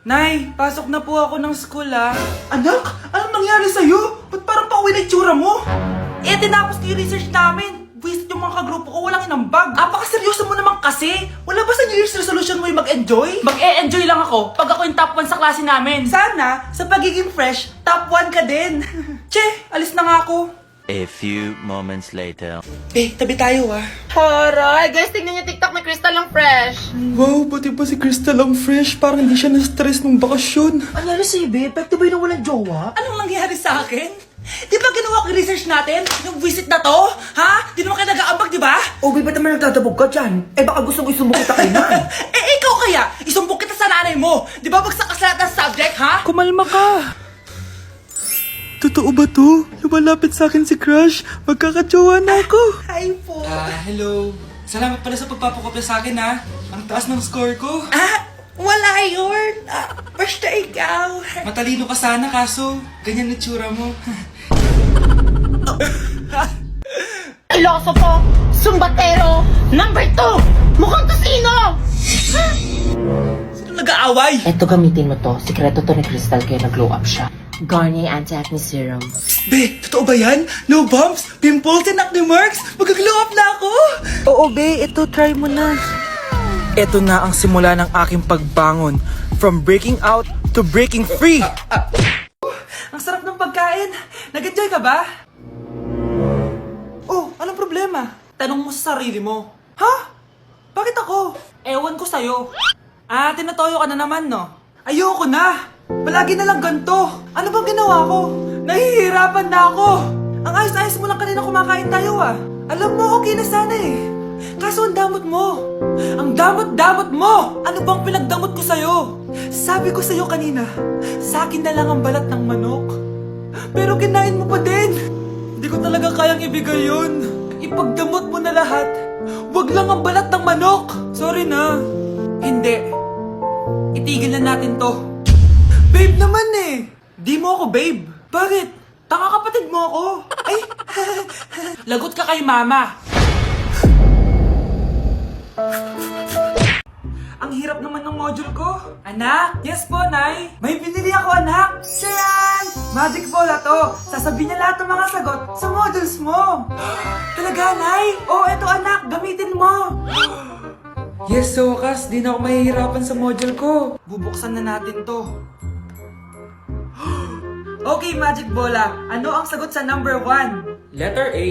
Nay, pasok na po ako ng school Anak, anong nangyari sa'yo? Ba't parang pauwi na itsura mo? Tinapos ko yung research namin. Visit yung mga kagrupo ko, walang inambag. Apakaseryoso mo naman kasi. Wala ba sa New Year's resolution mo yung mag-enjoy? Mag-e-enjoy lang ako pag ako yung top 1 sa klase namin. Sana, sa pagiging fresh, top 1 ka din. Che, alis na nga ako. A few moments later. Tabi tayo Horay! Guys, tignan niyo TikTok ni Crystal ang fresh. Wow, pati ba si Crystal ang fresh? Parang hindi siya na-stress nung bakasyon. Anyari sa'yo, babe? Pwede ba yung walang jowa? Anong nangyari sa akin? Di ba ginawa ko yung research natin? Yung visit na to? Ha? Di naman kayo nag-aambag, di ba? Oh, babe, ba't naman nagtatabog ka dyan? Baka gusto mo isumbok kita kay Nan. Ikaw kaya? Isumbok kita sa nanay mo. Di ba bagsak ka sa lahat ng subject, ha? Kumalma ka. Totoo ba to? Lumalapit sa akin si Crush. Magkakajowa na ako. Hi po. Hello. Salamat pala sa pagpapakopya sa akin, ha. Ang taas ng score ko. Wala yun. Basta ikaw. Matalino ka sana, kaso ganyan na tsura mo. Iloso Sumbatero, number 2! Mukhang tosino! Sino nag-aaway? Eto, gamitin mo to. Sikreto to ni Crystal kaya nag-glow up siya. Garnier Anti-Acne Serum. Be, totoo ba yan? No bumps, pimples, and acne marks? Mag-glow up na ako! Oo, be. Ito, try mo na. Ito na ang simula ng aking pagbangon. From breaking out to breaking free. Ang sarap ng pagkain. Nag-enjoy ka ba? Oh, anong problema? Tanong mo sa sarili mo. Ha? Bakit ako? Ewan ko sa'yo. Tinatoyo ka na naman, no? Ayoko na. Palagi na lang ganito. Ano bang ginawa ko? Nahihirapan na ako. Ang ayos-ayos mo lang kanina kumakain tayo Alam mo, okay na sana Kaso ang damot mo. Ang damot-damot mo! Ano bang pinagdamot ko sa'yo? Sabi ko sa'yo kanina, sa akin na lang ang balat ng manok. Pero kinain mo pa din. Hindi ko talaga kayang ibigay yun. Ipagdamot mo na lahat. Wag lang ang balat ng manok. Sorry na. Hindi. Itigil na natin to. Babe naman Di mo ako babe. Bakit? Tanga kapatid mo ako. Ay, lagot ka kay mama. Ang hirap naman ng module ko. Anak? Yes po, Nay. May binili ako, anak. Tiyan! Magic bola to. Sasabihin niya lahat ng mga sagot sa modules mo. Talaga, Nay? Oh, eto anak, gamitin mo. Yes, so wakas, di na ako mahihirapan sa module ko. Bubuksan na natin to. Okay, Magic Bola. Ano ang sagot sa number 1? Letter A.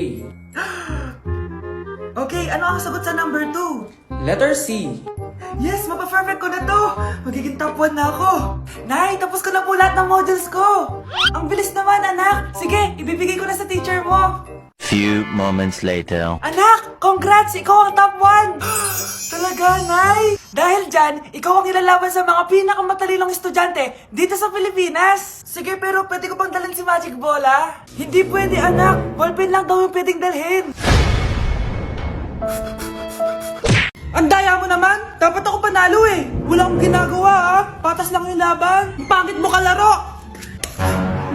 Okay, ano ang sagot sa number 2? Letter C. Yes, mapa-perfect ko na to. Magiging top 1 na ako. Nay, tapos ko na po lahat ng models ko. Ang bilis naman, anak. Sige, ibibigay ko na sa teacher mo. Few moments later. Anak, congrats! Ikaw ang top 1! Talaga, Nay? Dahil dyan, ikaw ang ilalaban sa mga pinakamatalinong estudyante dito sa Pilipinas. Sige, pero pwede ko bang dalhin si Magic Bola? Hindi pwede, anak. Ballpen lang daw yung pwedeng dalhin. Ang daya mo naman! Dapat ako panalo Wala akong ginagawa Patas lang yung laban. Pangit mo kalaro!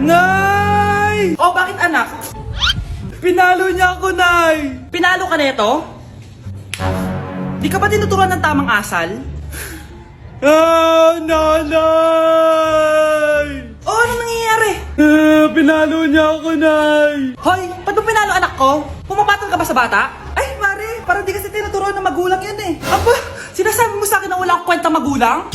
Nay! Oh, bakit, anak? Pinalo niya ako, Nay! Pinalo ka neto? Di ka ba tinuturuan ng tamang asal? Nanay! Oh, ano nangyayari? Pinalo niya ako, Nay! Hoy, ba't mo pinalo anak ko? Pumapatol ka ba sa bata? Ay, Mare! Parang di kasi tinuturuan ng magulang yan Aba, sinasabi mo sa akin na wala akong kwenta magulang?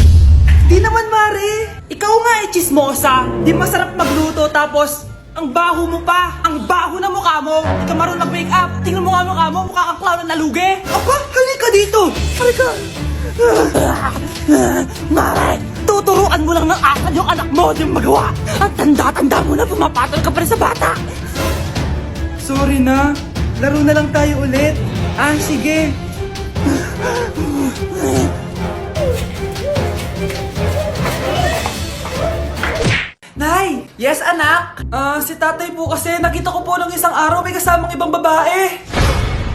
Di naman, Mare! Ikaw nga chismosa. Di masarap magluto tapos ang baho mo pa. Ang baho na mukha mo. Di ka marunong mag-make up. Tingnan mo nga mukha mo. Mukha kang clown na nalugi. Aba, halika dito! Halika! Mare, tuturuan mo lang ng asal yung anak mo. Di mo magawa. Ang tanda-tanda mo na pumapatol ka pa rin sa bata. Sorry na. Laro na lang tayo ulit. Sige. Nay! Yes, anak? Si tatay po kasi nakita ko po nung isang araw may kasamang ibang babae.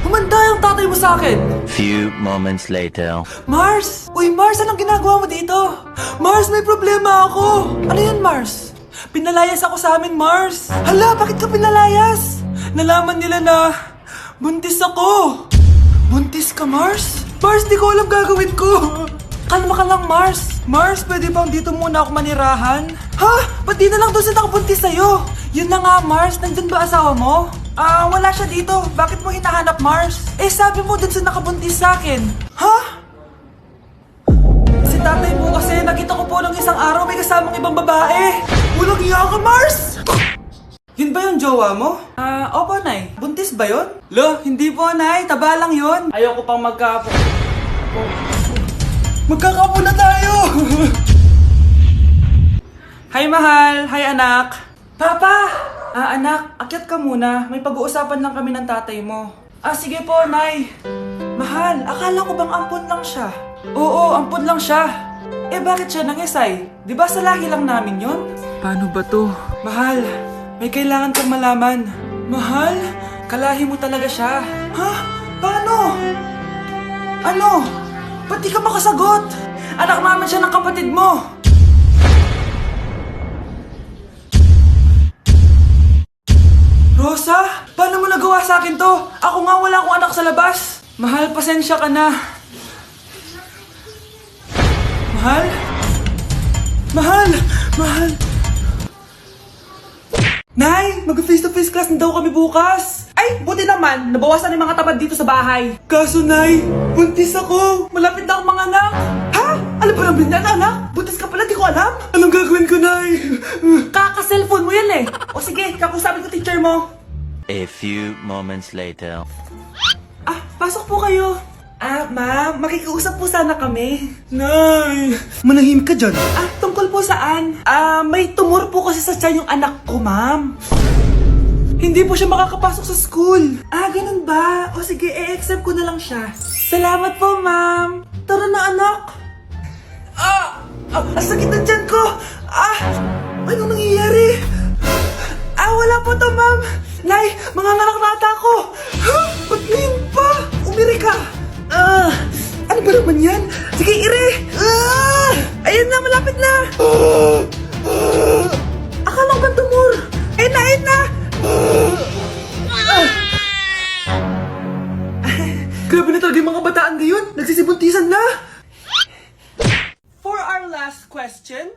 Humanda yung tatay mo sa akin. Few moments later. Mars! Uy, Mars, anong ginagawa mo dito? Mars, may problema ako. Ano yan, Mars? Pinalayas ako sa amin, Mars. Hala, bakit ka pinalayas? Nalaman nila na buntis ako. Buntis ka, Mars? Mars, di ko alam gagawin ko. Kalma ka lang, Mars. Mars, pwede bang dito muna ako manirahan? Ha? Ba't di na lang doon sa nakabuntis sa'yo? Yun na nga, Mars. Nandun ba asawa mo? Wala siya dito. Bakit mo hinahanap, Mars? Eh, sabi mo doon sa nakabuntis sa akin. Ha? Si tatay mo kasi nakita ko po ng isang araw may kasamang ibang babae. Walang iya ka, Mars! Yun ba yung jowa mo? Opo, Nay. Buntis ba yun? Lo, hindi po, Nay. Taba lang yun. Ayoko pang magkapo. Magkakapo na tayo! Hi, mahal. Hi, anak. Papa! Anak, akyat ka muna. May pag-uusapan lang kami ng tatay mo. Sige po, Nay. Mahal, akala ko bang ampon lang siya? Oo, ampon lang siya. Eh, bakit siya nangisay? Di ba sa lahi lang namin yun? Paano ba to? Mahal, may kailangan kang malaman. Mahal, kalahi mo talaga siya. Ha? Paano? Ano? Ba't di ka makasagot? Anak naman siya ng kapatid mo. Rosa, paano mo nagawa sa akin to? Ako nga wala akong anak sa labas. Mahal, pasensya ka na. Mahal? Mahal! Mahal! Nay, mag-face-to-face class na daw kami bukas. Ay, buti naman, nabawasan yung mga tamad dito sa bahay. Kaso, Nay, buntis ako. Malapit na akong mga anak. Ha? Alam ba namin yan, anak? Buntis ka pala, di ko alam. Anong gagawin ko, Nay? Kaka-cellphone mo yan eh. O sige, kakusapin ko teacher mo. A few moments later. Pasok po kayo. Ma'am, makikiusap po sana kami. Nay! Manahimik ka dyan. Tungkol po saan? May tumor po kasi sa tiyan yung anak ko, ma'am. Hindi po siya makakapasok sa school. Ganun ba? O sige, i-accept ko na lang siya. Salamat po, ma'am. Tara na, anak. Ang sakit ng tiyan ko. Anong nangyayari? Wala po to, ma'am. Nay, mga anak nata ako. Ba't ngayon pa? Umiri ka. Ano ba naman yan? Sige, ire! Ayan na, malapit na! Akala ko ba tumor? Ayun na! Grabe na talaga yung mga bataan ngayon. Nagsisibuntisan na. For our last question,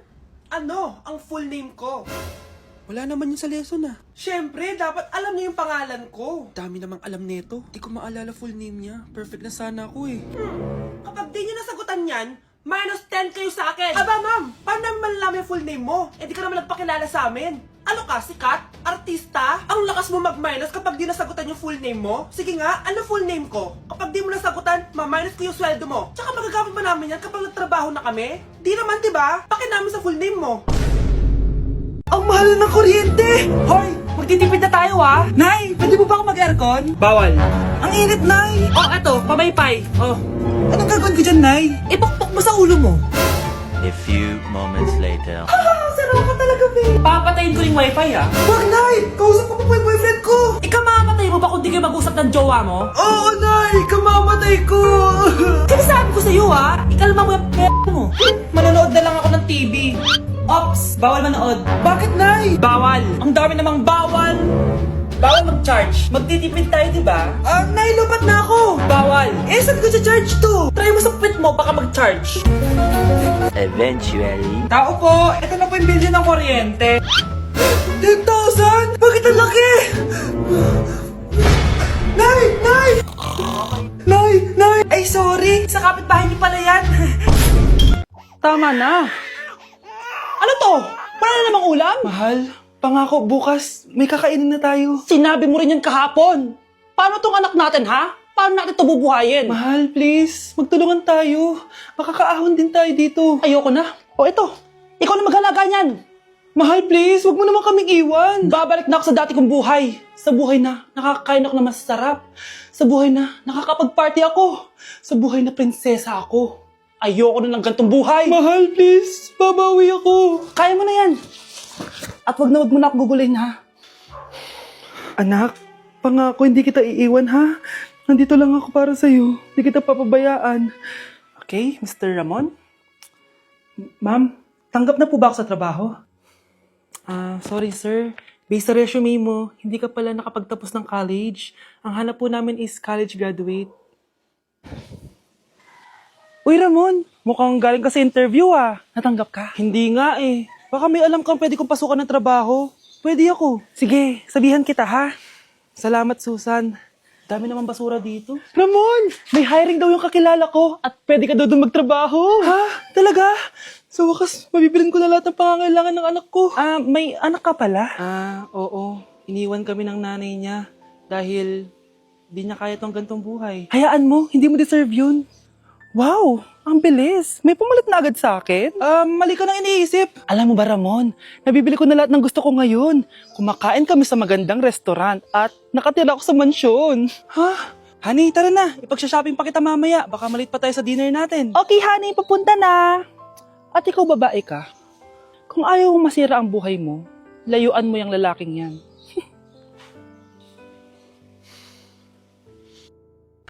ano ang full name ko? Wala naman yun sa lesson Siyempre, dapat alam niyo yung pangalan ko. Dami namang alam nito. Di ko maalala full name niya. Perfect na sana ako eh. Kapag di niyo nasagutan yan, minus 10 kayo sa akin. Aba ma'am, paano namin malalaman yung full name mo? Eh di ka naman nagpakilala sa amin. Ano ka, sikat? Artista? Ang lakas mo mag-minus kapag di nasagutan yung full name mo? Sige nga, ano full name ko? Kapag di mo nasagutan, ma-minus ko yung sweldo mo. Tsaka magagamit ba namin yan kapag nagtrabaho na kami? Di naman, diba? Pakin namin sa full name mo. Ang mahal ng kuryente! Hoy! Magtitipid na tayo Nay, pwede mo ba ako mag-aircon? Bawal. Ang init, Nay! Eto, pamaypay. Anong gagawin ko dyan, Nay? Ipokpok mo sa ulo mo. A few moments later. Sarap ka talaga, babe. Papatayin ko yung wifi, Wag, Nay! Kausap ko pa po yung boyfriend ko! Ikamatay mo ba kung di kayo mag-usap ng jowa mo? Oo, Nay! Kamamatay ko! Sinasabi ko sa'yo, Ikalma mo yung mo. Manonood na lang ako ng TV. Ops! Bawal manood. Bakit, Nay? Bawal. Ang dami namang bawal. Bawal mag-charge. Magtitipid tayo, diba? Nay, lupat na ako. Bawal. Saan ko charge to? Try mo sa puwit mo, baka mag-charge. Eventually. Tao po, ito na po yung bill ng kuryente. 10,000? Bakit ang laki? Nay! Nay! Nay! Ay, sorry. Sa kapitbahay niyo pala yan. Tama na. Ano to? Wala na namang ulam? Mahal, pangako bukas may kakainin na tayo. Sinabi mo rin yan kahapon. Paano tong anak natin, ha? Paano natin ito bubuhayin? Mahal, please. Magtulungan tayo. Makakaahon din tayo dito. Ayoko na. Ito. Ikaw na maghalaga niyan. Mahal, please. Huwag mo naman kaming iwan. Babalik na ako sa dati kong buhay. Sa buhay na nakakakain ako na masarap. Sa buhay na nakakapag-party ako. Sa buhay na prinsesa ako. Ayoko na ng gantong buhay. Mahal, please. Babawi ako. Kaya mo na yan. At wag na ako gugulin, ha? Anak, pangako hindi kita iiwan, ha? Nandito lang ako para sa'yo. Hindi kita papabayaan. Okay, Mr. Ramon? Ma'am, tanggap na po ba ako sa trabaho? Sorry sir. Based sa resume mo, hindi ka pala nakapagtapos ng college. Ang hanap po namin is college graduate. Uy Ramon, mukhang galing ka sa interview ah. Natanggap ka? Hindi nga eh. Baka may alam kang pwede kong pasukan ng trabaho. Pwede ako. Sige, sabihan kita ha. Salamat Susan. Dami naman basura dito. Ramon, may hiring daw yung kakilala ko at pwede ka daw doon magtrabaho. Ha? Talaga? Sa wakas, mabibilin ko na lahat ng pangangailangan ng anak ko. May anak ka pala? Oo. Iniwan kami ng nanay niya dahil di niya kaya tong gantong buhay. Hayaan mo, hindi mo deserve yun. Wow, ang bilis. May pumalit na agad sa akin? Mali ka nang iniisip. Alam mo ba Ramon, nabibili ko na lahat ng gusto ko ngayon. Kumakain kami sa magandang restaurant at nakatira ako sa mansyon. Ha? Honey, tara na. Ipag-shopping pa kita mamaya. Baka malit pa tayo sa dinner natin. Okay, honey, papunta na. At ikaw babae ka. Kung ayaw mong masira ang buhay mo, layuan mo yung lalaking yan.